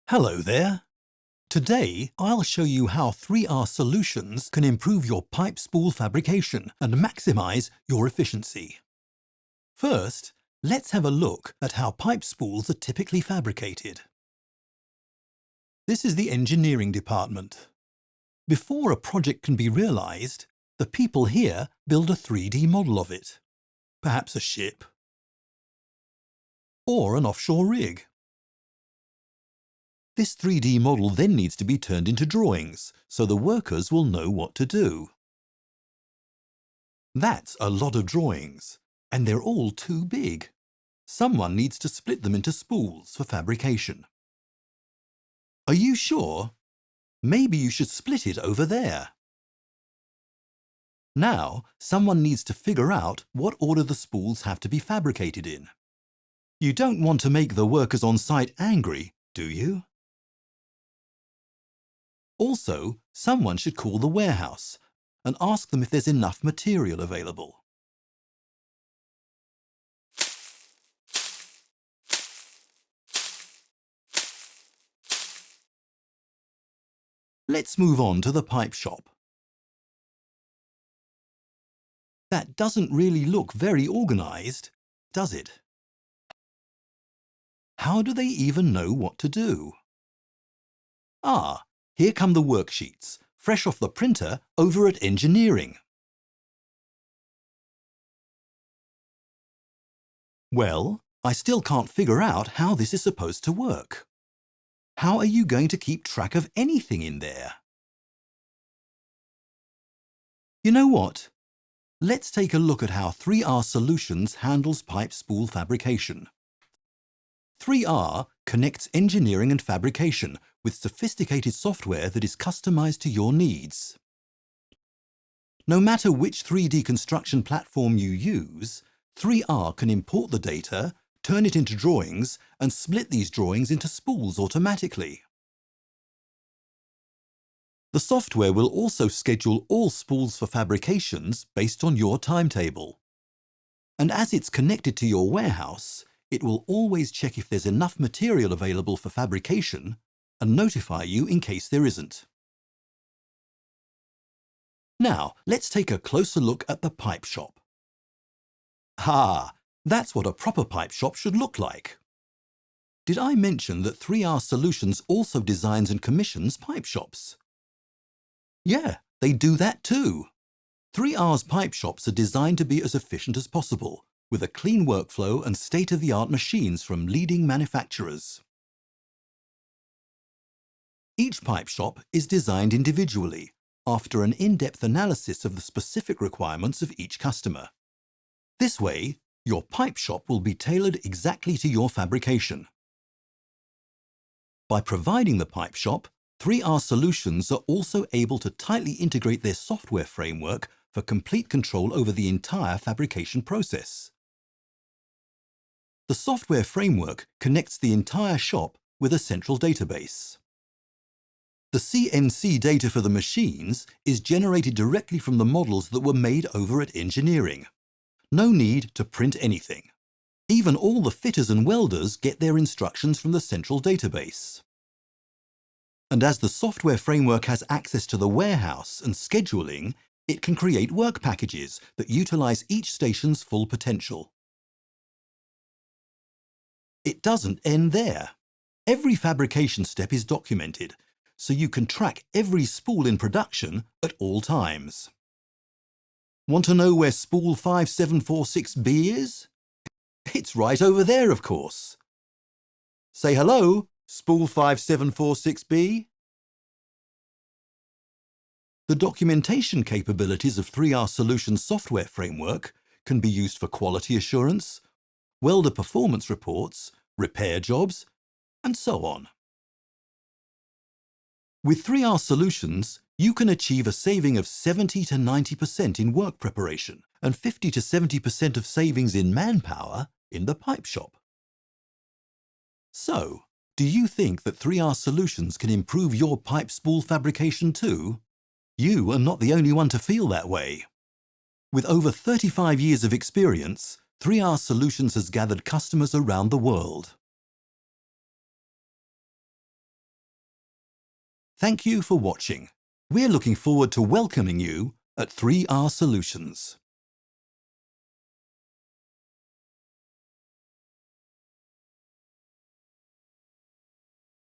Hello there. Today, I'll show you how 3R solutions can improve your pipe spool fabrication and maximize your efficiency. First, let's have a look at how pipe spools are typically fabricated. This is the engineering department. Before a project can be realized, the people here build a 3D model of it. Perhaps a ship or an offshore rig. This 3D model then needs to be turned into drawings, so the workers will know what to do. That's a lot of drawings, and they're all too big. Someone needs to split them into spools for fabrication. Are you sure? Maybe you should split it over there. Now, someone needs to figure out what order the spools have to be fabricated in. You don't want to make the workers on site angry, do you? Also, someone should call the warehouse and ask them if there's enough material available. Let's move on to the pipe shop. That doesn't really look very organized, does it? How do they even know what to do? Ah, here come the worksheets, fresh off the printer over at engineering. Well, I still can't figure out how this is supposed to work. How are you going to keep track of anything in there? You know what? Let's take a look at how 3R Solutions handles pipe spool fabrication. 3R connects engineering and fabrication with sophisticated software that is customized to your needs. No matter which 3D construction platform you use, 3R can import the data, turn it into drawings, and split these drawings into spools automatically. The software will also schedule all spools for fabrications based on your timetable. And as it's connected to your warehouse, it will always check if there's enough material available for fabrication and notify you in case there isn't. Now, let's take a closer look at the pipe shop. Ah, that's what a proper pipe shop should look like. Did I mention that 3R Solutions also designs and commissions pipe shops? Yeah, they do that too. 3R's pipe shops are designed to be as efficient as possible, with a clean workflow and state-of-the-art machines from leading manufacturers. Each pipe shop is designed individually, after an in-depth analysis of the specific requirements of each customer. This way, your pipe shop will be tailored exactly to your fabrication. By providing the pipe shop, 3R Solutions are also able to tightly integrate their software framework for complete control over the entire fabrication process. The software framework connects the entire shop with a central database. The CNC data for the machines is generated directly from the models that were made over at engineering. No need to print anything. Even all the fitters and welders get their instructions from the central database. And as the software framework has access to the warehouse and scheduling, it can create work packages that utilize each station's full potential. It doesn't end there. Every fabrication step is documented, so you can track every spool in production at all times. Want to know where spool 5746B is? It's right over there, of course. Say hello, spool 5746B. The documentation capabilities of 3R Solutions software framework can be used for quality assurance, welder performance reports, repair jobs, and so on. With 3R Solutions, you can achieve a saving of 70 to 90% in work preparation and 50 to 70% of savings in manpower in the pipe shop. So, do you think that 3R Solutions can improve your pipe spool fabrication too? You are not the only one to feel that way. With over 35 years of experience, 3R Solutions has gathered customers around the world. Thank you for watching. We're looking forward to welcoming you at 3R Solutions.